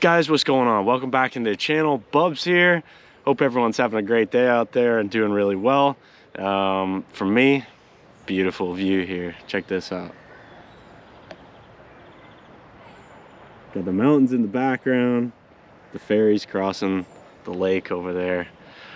Guys, what's going on? Welcome back into the channel. Bubs here. Hope everyone's having a great day out there and doing really well. For me, beautiful view here. Check this out. Got the mountains in the background, the ferries crossing the lake over there.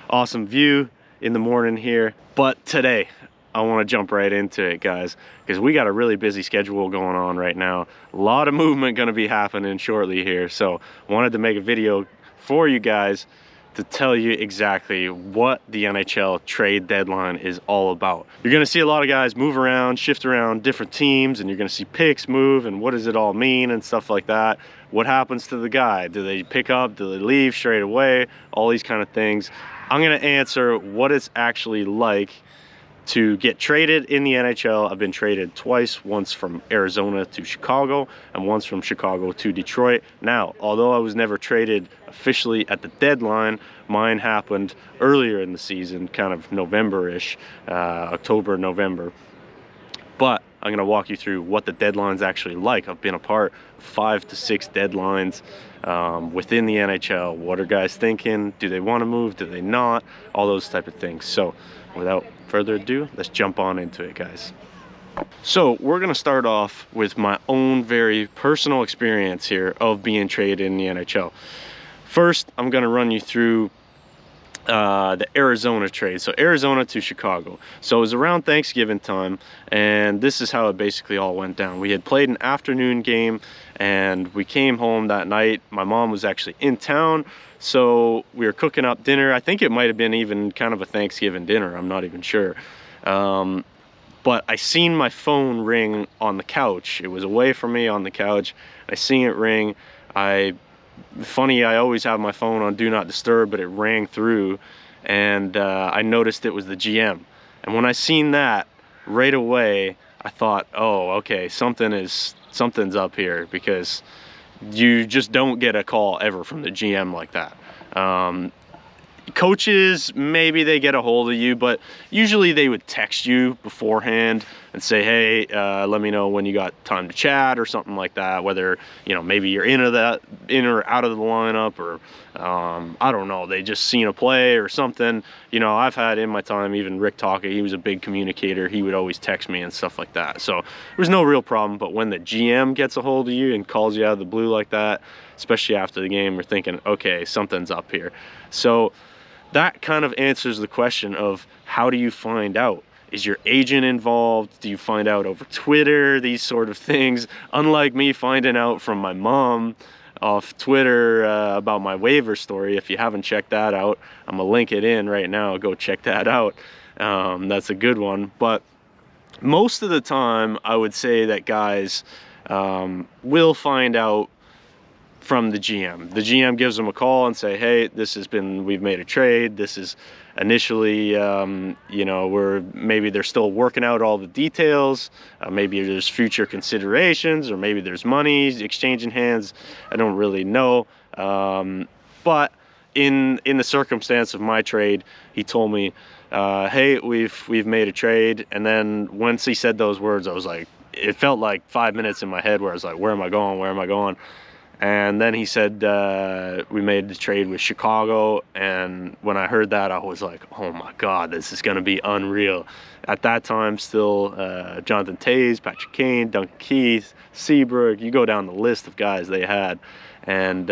Awesome view in the morning here. But today, I want to jump right into it, guys, because we got a really busy schedule going on right now. A lot of movement going to be happening shortly here. So wanted to make a video for you guys to tell you exactly what the NHL trade deadline is all about. You're going to see a lot of guys move around, shift around different teams, and you're going to see picks move and what does it all mean and stuff like that. What happens to the guy? Do they pick up? Do they leave straight away? All these kind of things. I'm going to answer what it's actually like to get traded in the NHL. I've been traded twice, once from Arizona to Chicago and once from Chicago to Detroit. Now, although I was never traded officially at the deadline, mine happened earlier in the season, kind of November-ish, October, November. But I'm going to walk you through what the deadline's actually like. I've been a part of 5 to 6 deadlines within the NHL. What are guys thinking? Do they want to move? Do they not? All those type of things. So without further ado, let's jump on into it, guys. So we're going to start off with my own very personal experience here of being traded in the NHL. First, I'm going to run you through the Arizona trade. So Arizona to Chicago. So it was around Thanksgiving time, and this is how it basically all went down. We had played an afternoon game and we came home that night. My mom was actually in town, so we were cooking up dinner. I think it might have been even kind of a Thanksgiving dinner, I'm not even sure. But I seen my phone ring on the couch. It was away from me on the couch. I seen it ring. Funny, I always have my phone on Do Not Disturb, but it rang through, and I noticed it was the GM. And when I seen that, right away, I thought, oh, okay, something's up here, because you just don't get a call ever from the GM like that. Coaches, maybe they get a hold of you, but usually they would text you beforehand and say, hey, let me know when you got time to chat or something like that, whether, you know, maybe you're in or out of the lineup, or I don't know, they just seen a play or something. You know, I've had in my time, even Rick Talker, he was a big communicator. He would always text me and stuff like that. So there's no real problem. But when the GM gets a hold of you and calls you out of the blue like that, especially after the game, you're thinking, okay, something's up here. So that kind of answers the question of, how do you find out? Is your agent involved? Do you find out over Twitter? These sort of things. Unlike me finding out from my mom off Twitter about my waiver story. If you haven't checked that out, I'm gonna link it in right now. Go check that out. That's a good one. But most of the time, I would say that guys will find out from the GM. The GM gives them a call and say, hey, we've made a trade. This is initially, you know, maybe they're still working out all the details. Maybe there's future considerations, or maybe there's money exchanging hands. I don't really know. But in the circumstance of my trade, he told me, hey, we've made a trade. And then once he said those words, I was like, it felt like 5 minutes in my head where I was like, where am I going? Where am I going? And then he said, we made the trade with Chicago. And when I heard that, I was like, oh my God, this is going to be unreal. At that time, still Jonathan Toews, Patrick Kane, Duncan Keith, Seabrook, you go down the list of guys they had. And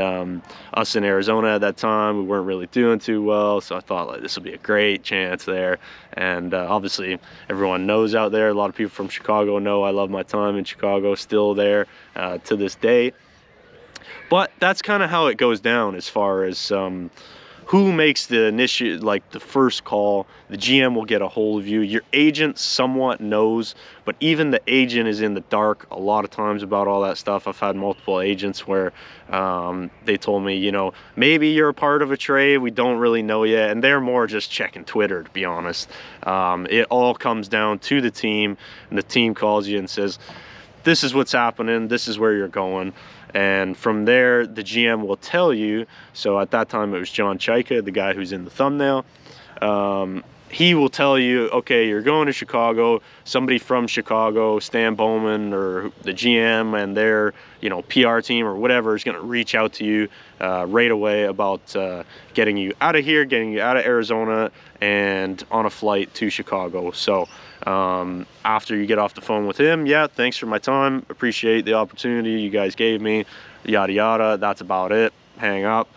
us in Arizona at that time, we weren't really doing too well. So I thought, like, this will be a great chance there. And obviously, everyone knows out there, a lot of people from Chicago know I love my time in Chicago, still there to this day. But that's kind of how it goes down as far as who makes the the first call. The GM will get a hold of you. Your agent somewhat knows, but even the agent is in the dark a lot of times about all that stuff. I've had multiple agents where they told me, you know, maybe you're a part of a trade, we don't really know yet, and they're more just checking Twitter, to be honest. It all comes down to the team, and the team calls you and says, this is what's happening, this is where you're going. And from there, the GM will tell you. So at that time, it was John Chaika, the guy who's in the thumbnail. he will tell you, okay, you're going to Chicago. Somebody from Chicago, Stan Bowman or the GM and their, you know, PR team or whatever is going to reach out to you right away about getting you out of here, getting you out of Arizona and on a flight to Chicago. So after you get off the phone with him, yeah, thanks for my time. Appreciate the opportunity you guys gave me, yada, yada. That's about it. Hang up.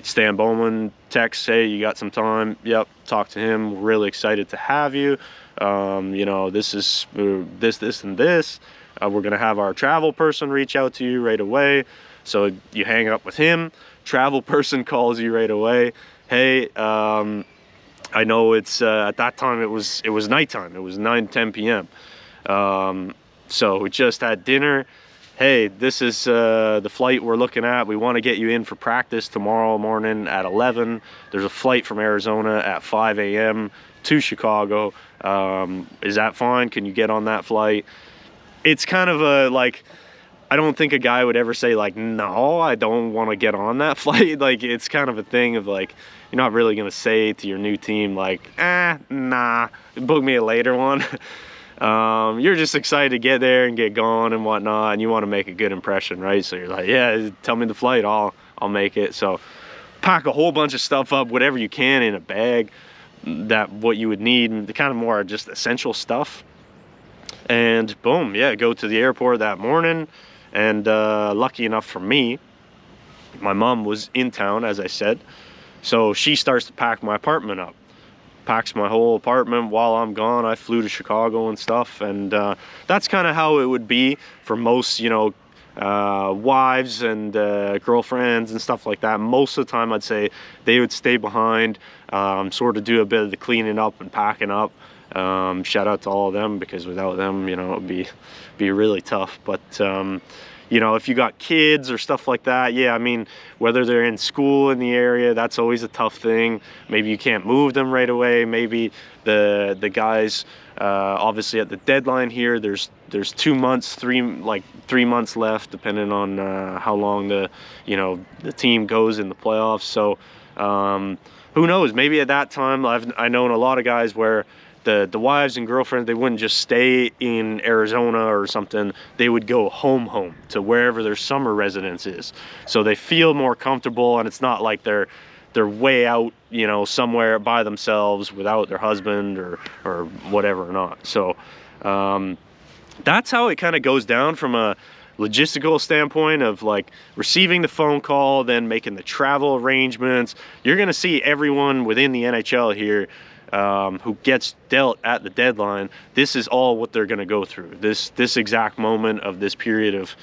Stan Bowman texts, hey, you got some time? Yep, talk to him. We're really excited to have you. You know, this is this, and this. We're going to have our travel person reach out to you right away. So you hang up with him. Travel person calls you right away. Hey, I know it's at that time it was nighttime. It was 9-10 p.m. So we just had dinner. Hey, this is the flight we're looking at. We want to get you in for practice tomorrow morning at 11. There's a flight from Arizona at 5 a.m. to Chicago. Is that fine? Can you get on that flight? It's kind of a, like, I don't think a guy would ever say, like, no, I don't want to get on that flight. Like, it's kind of a thing of, like, you're not really going to say to your new team, like, nah, book me a later one. You're just excited to get there and get going and whatnot, and you want to make a good impression, right? So you're like, yeah, tell me the flight, I'll make it. So pack a whole bunch of stuff up, whatever you can in a bag, that what you would need, the kind of more just essential stuff. And boom, yeah, go to the airport that morning. And lucky enough for me, my mom was in town, as I said, so she starts to pack my apartment up. Packs my whole apartment while I'm gone. I flew to Chicago and stuff, and that's kind of how it would be for most, you know, wives and girlfriends and stuff like that. Most of the time I'd say they would stay behind, sort of do a bit of the cleaning up and packing up. Shout out to all of them, because without them, you know, it would be really tough. But you know, if you got kids or stuff like that, yeah, I mean, whether they're in school in the area, that's always a tough thing. Maybe you can't move them right away. Maybe the guys, obviously at the deadline here, there's 2 months, 3 months left, depending on how long the team goes in the playoffs. So who knows? Maybe at that time, I known a lot of guys where the wives and girlfriends, they wouldn't just stay in Arizona or something. They would go home to wherever their summer residence is. So they feel more comfortable, and it's not like they're way out, you know, somewhere by themselves without their husband or whatever or not. So that's how it kind of goes down from a logistical standpoint of like receiving the phone call, then making the travel arrangements. You're going to see everyone within the NHL here who gets dealt at the deadline. This is all what they're going to go through. This exact moment of this period of,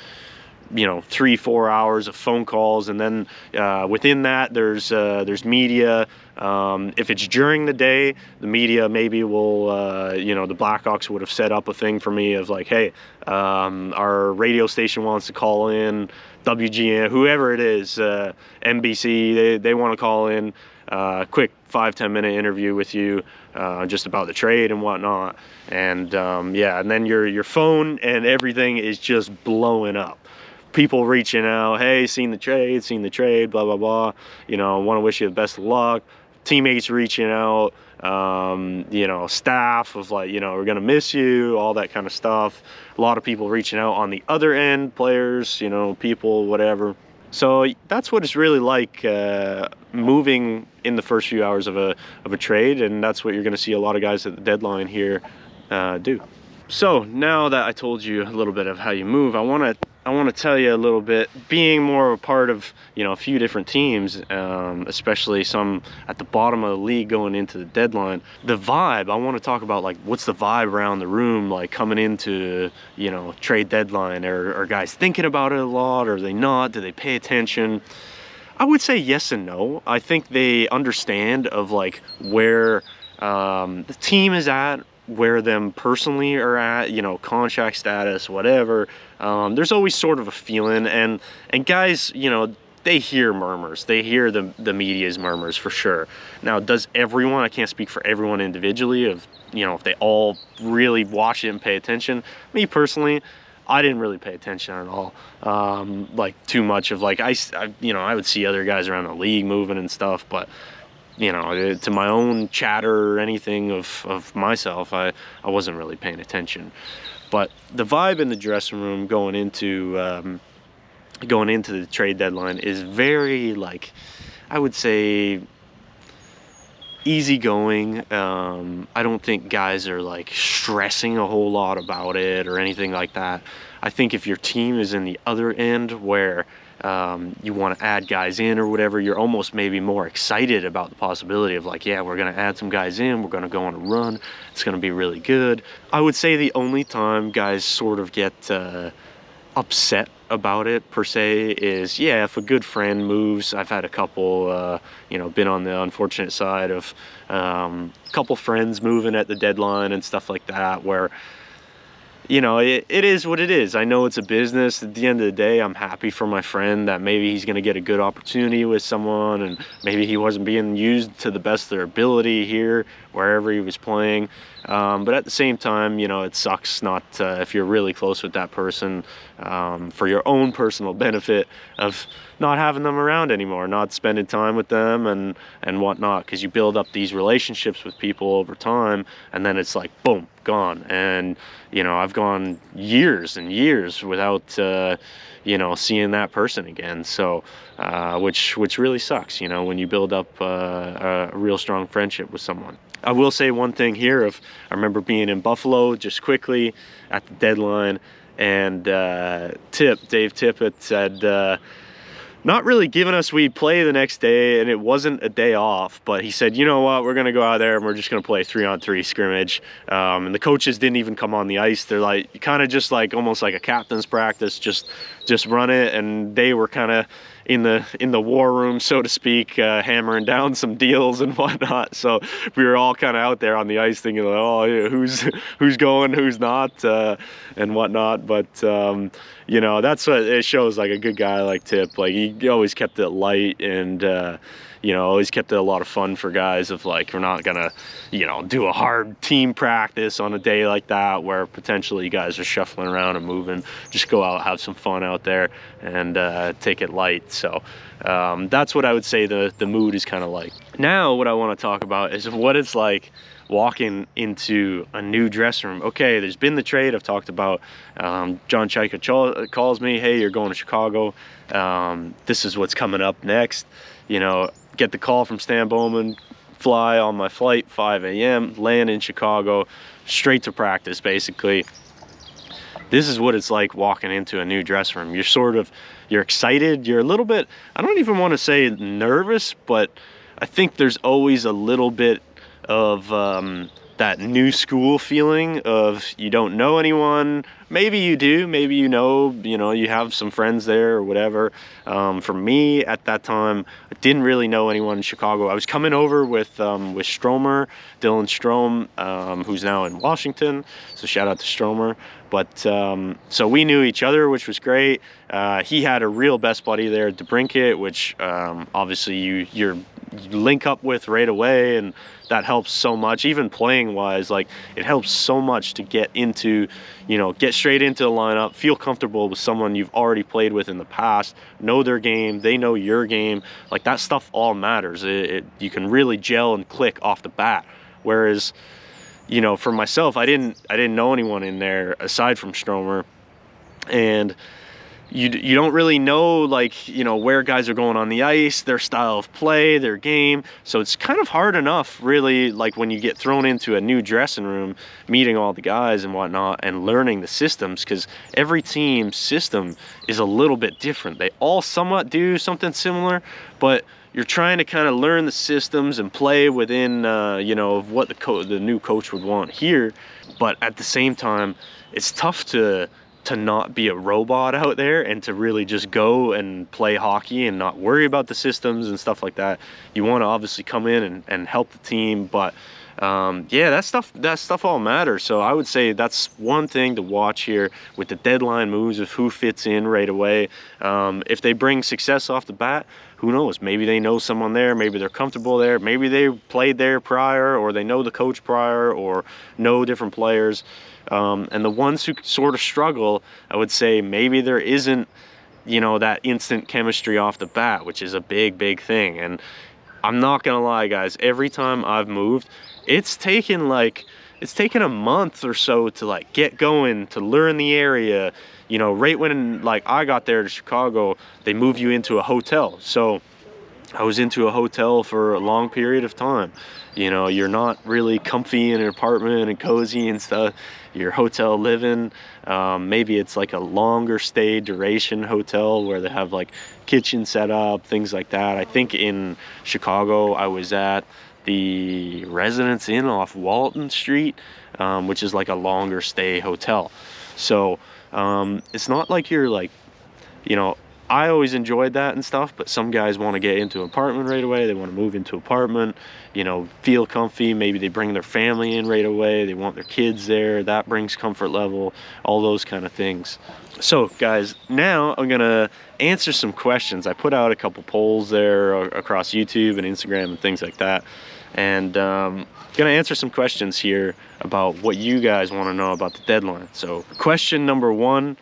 you know, 3-4 hours of phone calls, and then within that there's media. If it's during the day, the media maybe will, you know, the Blackhawks would have set up a thing for me of like, hey, our radio station wants to call in, WGN, whoever it is, NBC, they want to call in. Quick 5-10 minute interview with you just about the trade and whatnot, and yeah, and then your phone and everything is just blowing up. People reaching out, hey, seen the trade, blah blah blah, you know, want to wish you the best of luck. Teammates reaching out, you know, staff of like, you know, we're gonna miss you, all that kind of stuff. A lot of people reaching out on the other end, players, you know, people, whatever. So that's what it's really like moving in the first few hours of a trade, and that's what you're going to see a lot of guys at the deadline here do. So now that I told you a little bit of how you move, I want to tell you a little bit, being more of a part of, you know, a few different teams, especially some at the bottom of the league going into the deadline. The vibe, I want to talk about, like, what's the vibe around the room, like coming into, you know, trade deadline. Are guys thinking about it a lot? Or are they not? Do they pay attention? I would say yes and no. I think they understand of like where the team is at, where them personally are at, you know, contract status, whatever. There's always sort of a feeling, and guys, you know, they hear murmurs. They hear the media's murmurs for sure. Now, does everyone, I can't speak for everyone individually, of, you know, if they all really watch it and pay attention. Me personally, I didn't really pay attention at all, like too much of like, I you know, I would see other guys around the league moving and stuff, but you know, to my own chatter or anything of myself, I wasn't really paying attention. But the vibe in the dressing room going into the trade deadline is very, like, I would say, easygoing. I don't think guys are like stressing a whole lot about it or anything like that. I think if your team is in the other end where you want to add guys in or whatever, you're almost maybe more excited about the possibility of like, yeah, we're going to add some guys in, we're going to go on a run, it's going to be really good. I would say the only time guys sort of get upset about it per se is, yeah, if a good friend moves. I've had a couple, you know, been on the unfortunate side of a couple friends moving at the deadline and stuff like that, where, you know, it is what it is. I know it's a business. At the end of the day, I'm happy for my friend that maybe he's going to get a good opportunity with someone, and maybe he wasn't being used to the best of their ability here, wherever he was playing. But at the same time, you know, it sucks not if you're really close with that person, for your own personal benefit of not having them around anymore, not spending time with them and whatnot, because you build up these relationships with people over time, and then it's like, boom, gone. And, you know, I've gone years and years without, you know, seeing that person again. So, which really sucks, you know, when you build up a real strong friendship with someone. I will say one thing here I remember being in Buffalo just quickly at the deadline, and Dave Tippett said, not really giving us, we'd play the next day, and it wasn't a day off, but he said, you know what, we're going to go out there and we're just going to play 3-on-3 scrimmage. And the coaches didn't even come on the ice. They're like, kind of just like, almost like a captain's practice, just run it. And they were kind of in the war room, so to speak, hammering down some deals and whatnot. So we were all kind of out there on the ice thinking, like, oh, yeah, who's going, who's not, and whatnot. But you know, that's what it shows, like a good guy like Tip. Like, he always kept it light, and you know, always kept it a lot of fun for guys of like, we're not gonna, you know, do a hard team practice on a day like that where potentially you guys are shuffling around and moving. Just go out, have some fun out there, and take it light. So that's what I would say the mood is kind of like. Now what I want to talk about is what it's like walking into a new dressing room. Okay, there's been the trade I've talked about. John Chaika calls me, hey, you're going to Chicago. This is what's coming up next. You know, get the call from Stan Bowman, fly on my flight, 5 a.m., land in Chicago, straight to practice, basically. This is what it's like walking into a new dressing room. You're excited, you're a little bit, I don't even want to say nervous, but I think there's always a little bit of that new school feeling of you don't know anyone. Maybe you do, maybe you know, you have some friends there or whatever. For me at that time, I didn't really know anyone in Chicago. I was coming over with Stromer, Dylan Strome, who's now in Washington, so shout out to Stromer. But so we knew each other, which was great. He had a real best buddy there, DeBrincat, which obviously you link up with right away, and that helps so much. Even playing wise, like, it helps so much to get into, get straight into the lineup, feel comfortable with someone you've already played with in the past, know their game, they know your game. Like, that stuff all matters. You can really gel and click off the bat. Whereas, for myself, I didn't know anyone in there aside from Stromer, and you don't really know, like, where guys are going on the ice, their style of play, their game. So it's kind of hard enough, really, like, when you get thrown into a new dressing room, meeting all the guys and whatnot, and learning the systems, because every team's system is a little bit different. They all somewhat do something similar, but you're trying to kind of learn the systems and play within, what the new coach would want here. But at the same time, it's tough to not be a robot out there and to really just go and play hockey and not worry about the systems and stuff like that. You want to obviously come in and help the team, but yeah, that stuff all matters. So I would say that's one thing to watch here with the deadline moves of who fits in right away. If they bring success off the bat, who knows? Maybe they know someone there, maybe they're comfortable there, maybe they played there prior, or they know the coach prior, or know different players. And the ones who sort of struggle, I would say maybe there isn't, that instant chemistry off the bat, which is a big thing. And I'm not gonna lie, guys, every time I've moved, it's taken a month or so to like get going, to learn the area. You know, right when like I got there to Chicago, they move you into a hotel. So I was into a hotel for a long period of time. You know, you're not really comfy in an apartment and cozy and stuff. You're hotel living. Maybe it's like a longer stay duration hotel where they have like kitchen set up, things like that. I think in Chicago, I was at the Residence Inn off Walton Street, which is like a longer stay hotel. So it's not like you're like, you know, I always enjoyed that and stuff, but some guys want to get into an apartment right away. They want to move into an apartment, you know, feel comfy. Maybe they bring their family in right away. They want their kids there. That brings comfort level, all those kind of things. So guys, now I'm gonna answer some questions. I put out a couple polls there across YouTube and Instagram and things like that. And gonna answer some questions here about what you guys want to know about the deadline. So question number one: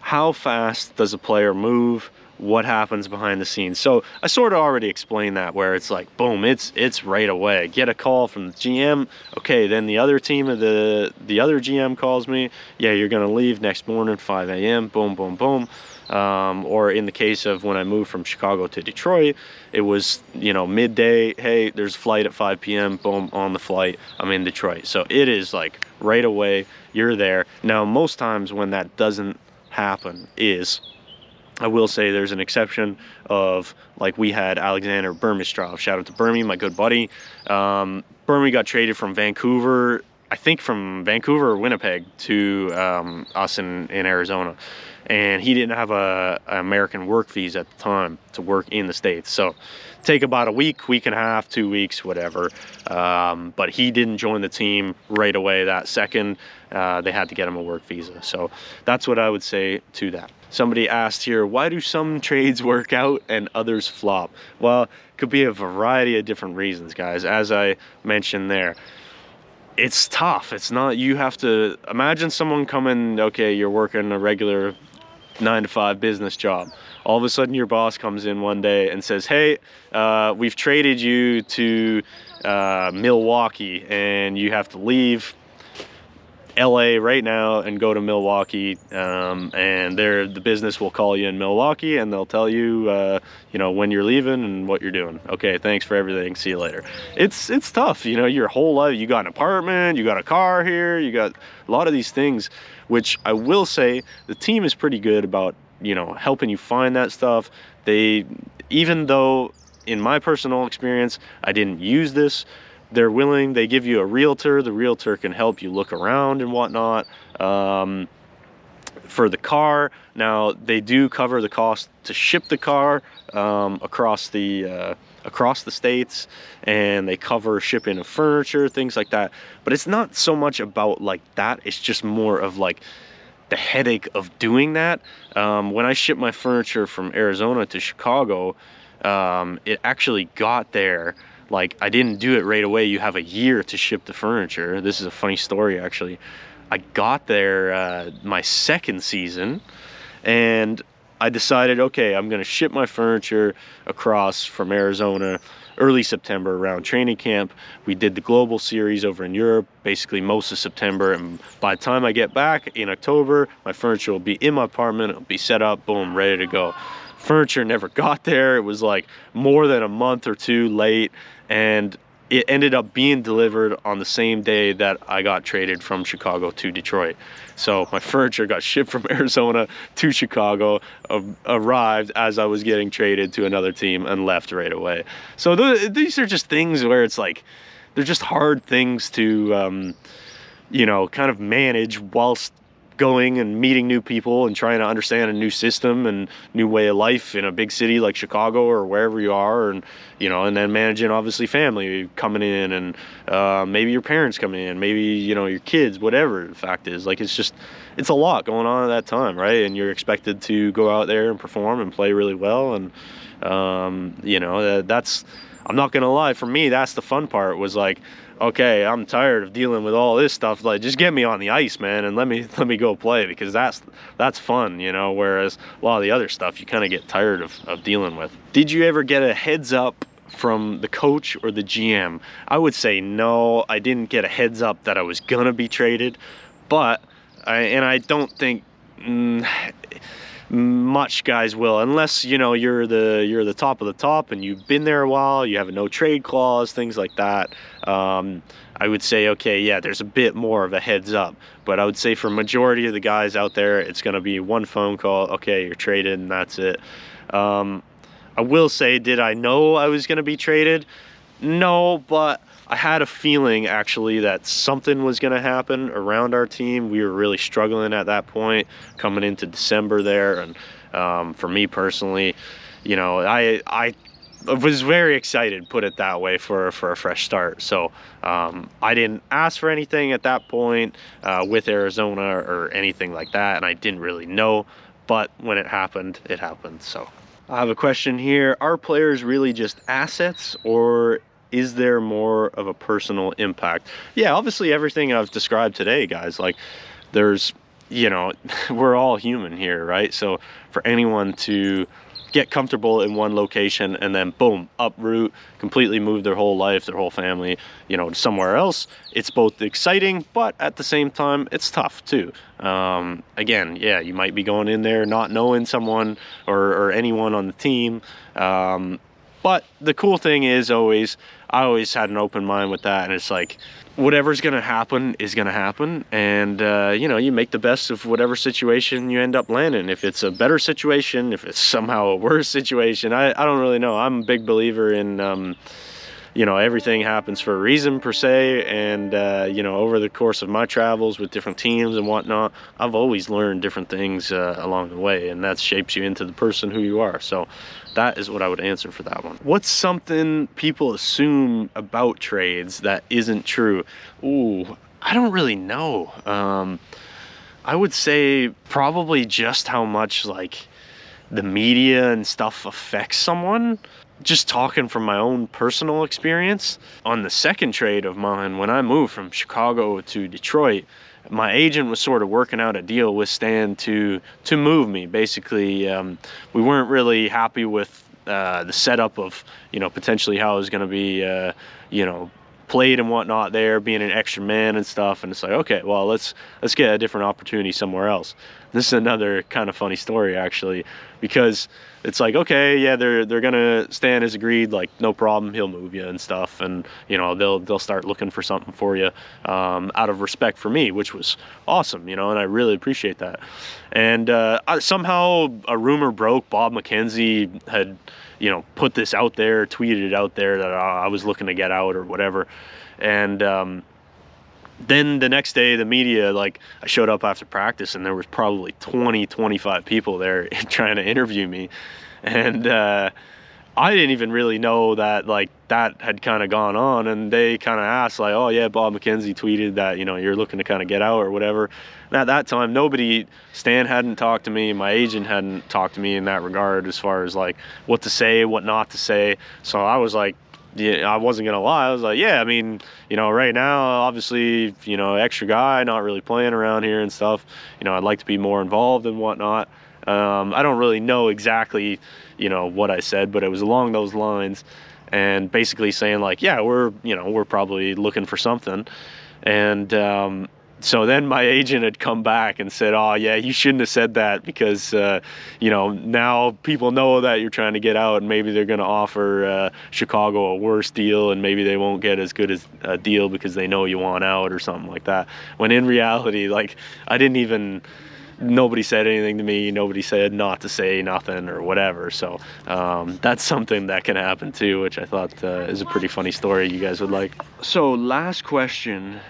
how fast does a player move? What happens behind the scenes? So I sort of already explained that, where it's like, boom, it's right away. Get a call from the GM. Okay, then the other team of the other GM calls me. Yeah, you're gonna leave next morning, 5 a.m. Boom, boom, boom. Or in the case of when I moved from Chicago to Detroit, it was, you know, midday. Hey, there's a flight at 5 p.m. Boom, on the flight, I'm in Detroit. So it is like right away, you're there. Now, most times when that doesn't happen is, I will say there's an exception of, like we had Alexander Burmistrov. Shout out to Burmy, my good buddy. Burmy got traded from Vancouver, I think from Vancouver or Winnipeg, to us in Arizona. And he didn't have an American work visa at the time to work in the States. So take about a week and a half, 2 weeks, whatever. But he didn't join the team right away that second. They had to get him a work visa. So that's what I would say to that. Somebody asked here, why do some trades work out and others flop? Well, it could be a variety of different reasons, guys. As I mentioned there, it's tough. It's not, you have to imagine someone coming, okay, you're working a regular 9-to-5 business job. All of a sudden your boss comes in one day and says, hey, we've traded you to Milwaukee and you have to leave LA right now and go to Milwaukee, and the business will call you in Milwaukee and they'll tell you, you know, when you're leaving and what you're doing. Okay, thanks for everything, see you later. It's tough, you know, your whole life, you got an apartment, you got a car here, you got a lot of these things, which I will say the team is pretty good about, you know, helping you find that stuff. They, even though in my personal experience, I didn't use this, they're willing, they give you a realtor. The realtor can help you look around and whatnot. For the car, now they do cover the cost to ship the car across the states, and they cover shipping of furniture, things like that. But it's not so much about like that. It's just more of like the headache of doing that. When I shipped my furniture from Arizona to Chicago, it actually got there. Like, I didn't do it right away. You have a year to ship the furniture. This is a funny story, actually. I got there my second season, and I decided, okay, I'm gonna ship my furniture across from Arizona early September around training camp. We did the global series over in Europe, basically most of September, and by the time I get back in October, my furniture will be in my apartment, it'll be set up, boom, ready to go. Furniture never got there. It was like more than a month or two late, and it ended up being delivered on the same day that I got traded from Chicago to Detroit. So my furniture got shipped from Arizona to Chicago, arrived as I was getting traded to another team, and left right away. So these are just things where it's like, they're just hard things to, you know, kind of manage whilst going and meeting new people and trying to understand a new system and new way of life in a big city like Chicago or wherever you are, and you know, and then managing obviously family coming in, and maybe your parents coming in, maybe, you know, your kids, whatever the fact is. Like, it's a lot going on at that time, right? And you're expected to go out there and perform and play really well, and you know, that's, I'm not gonna lie, for me that's the fun part, was like, okay, I'm tired of dealing with all this stuff. Like, just get me on the ice, man, and let me go play, because that's fun, you know. Whereas a lot of the other stuff you kind of get tired of dealing with. Did you ever get a heads up from the coach or the GM? I would say no. I didn't get a heads up that I was gonna be traded, but I don't think much guys will, unless you're the top of the top and you've been there a while, you have a no trade clause, things like that. I would say, okay, yeah, there's a bit more of a heads up, but I would say for majority of the guys out there, it's going to be one phone call, okay, you're traded, and that's it. I will say, did I know I was going to be traded? No, but I had a feeling actually that something was going to happen around our team. We were really struggling at that point coming into December there, and for me personally, I was very excited, put it that way, for a fresh start. So I didn't ask for anything at that point with Arizona or anything like that, and I didn't really know, but when it happened, it happened. So I have a question here. Are players really just assets, or is there more of a personal impact? Yeah, obviously everything I've described today, guys, like there's, we're all human here, right? So for anyone to get comfortable in one location and then boom, uproot, completely move their whole life, their whole family, to somewhere else, it's both exciting, but at the same time, it's tough too. Again, yeah, you might be going in there not knowing someone or anyone on the team. But the cool thing is I always had an open mind with that, and it's like, whatever's gonna happen is gonna happen, and you make the best of whatever situation you end up landing. If it's a better situation, if it's somehow a worse situation, I don't really know. I'm a big believer in everything happens for a reason, per se, and over the course of my travels with different teams and whatnot, I've always learned different things along the way, and that shapes you into the person who you are. So that is what I would answer for that one. What's something people assume about trades that isn't true? Ooh, I don't really know. I would say probably just how much like the media and stuff affects someone. Just talking from my own personal experience, on the second trade of mine, when I moved from Chicago to Detroit, my agent was sort of working out a deal with Stan to move me. Basically, we weren't really happy with the setup of, potentially how it was going to be, played and whatnot there, being an extra man and stuff. And it's like, okay, well, let's get a different opportunity somewhere else. This is another kind of funny story, actually, because it's like, okay, yeah, they're gonna, Stan has agreed, like, no problem, he'll move you and stuff, and they'll start looking for something for you out of respect for me, which was awesome, and I really appreciate that. And somehow a rumor broke. Bob McKenzie had put this out there, tweeted it out there, that I was looking to get out or whatever. And then the next day, the media, like, I showed up after practice and there was probably 25 people there trying to interview me. And I didn't even really know that, like, that had kind of gone on. And they kind of asked, like, oh yeah, Bob McKenzie tweeted that, you're looking to kind of get out or whatever. And at that time, Stan hadn't talked to me, my agent hadn't talked to me in that regard, as far as like what to say, what not to say. So I was like, yeah, I wasn't gonna lie. I was like, yeah, I mean, right now, obviously, extra guy, not really playing around here and stuff. I'd like to be more involved and whatnot. I don't really know exactly, what I said, but it was along those lines, and basically saying like, yeah, we're probably looking for something. And so then my agent had come back and said, oh yeah, you shouldn't have said that, because now people know that you're trying to get out, and maybe they're going to offer Chicago a worse deal, and maybe they won't get as good as a deal because they know you want out or something like that. When in reality, like, nobody said anything to me, nobody said not to say nothing or whatever. So that's something that can happen too, which I thought is a pretty funny story you guys would like. So last question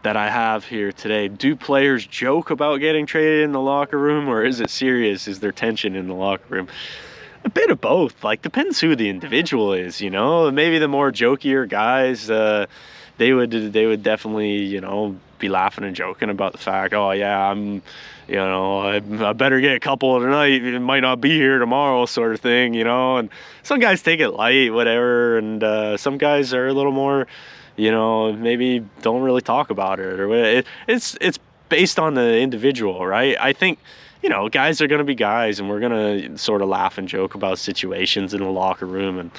that I have here today: do players joke about getting traded in the locker room, or is it serious? Is there tension in the locker room? A bit of both. Like, depends who the individual is, maybe the more jokier guys, they would definitely, be laughing and joking about the fact, oh yeah, I better get a couple tonight, it might not be here tomorrow, sort of thing, and some guys take it light, whatever, and some guys are a little more, maybe don't really talk about it, or it's based on the individual, right? I think, guys are going to be guys, and we're going to sort of laugh and joke about situations in the locker room, and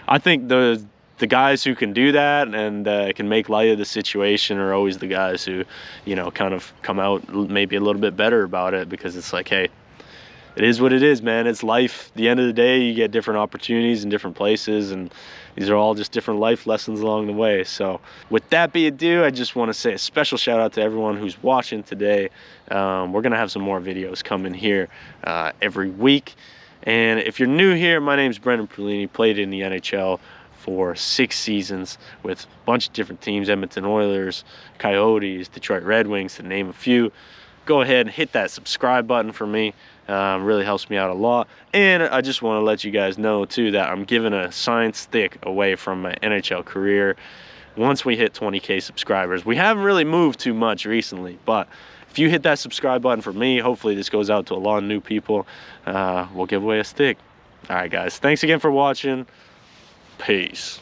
I think the guys who can do that and can make light of the situation are always the guys who, you know, kind of come out maybe a little bit better about it, because it's like, hey, it is what it is, man. It's life. At the end of the day, you get different opportunities in different places, and these are all just different life lessons along the way. So with that being due, I just want to say a special shout out to everyone who's watching today. We're going to have some more videos coming here every week. And if you're new here, my name's Brendan Perlini, played in the NHL for 6 seasons with a bunch of different teams, Edmonton Oilers, Coyotes, Detroit Red Wings, to name a few. Go ahead and hit that subscribe button for me. Really helps me out a lot. And I just want to let you guys know too that I'm giving a signed stick away from my NHL career once we hit 20K subscribers. We haven't really moved too much recently, but if you hit that subscribe button for me, hopefully this goes out to a lot of new people. We'll give away a stick. All right, guys, thanks again for watching. Peace.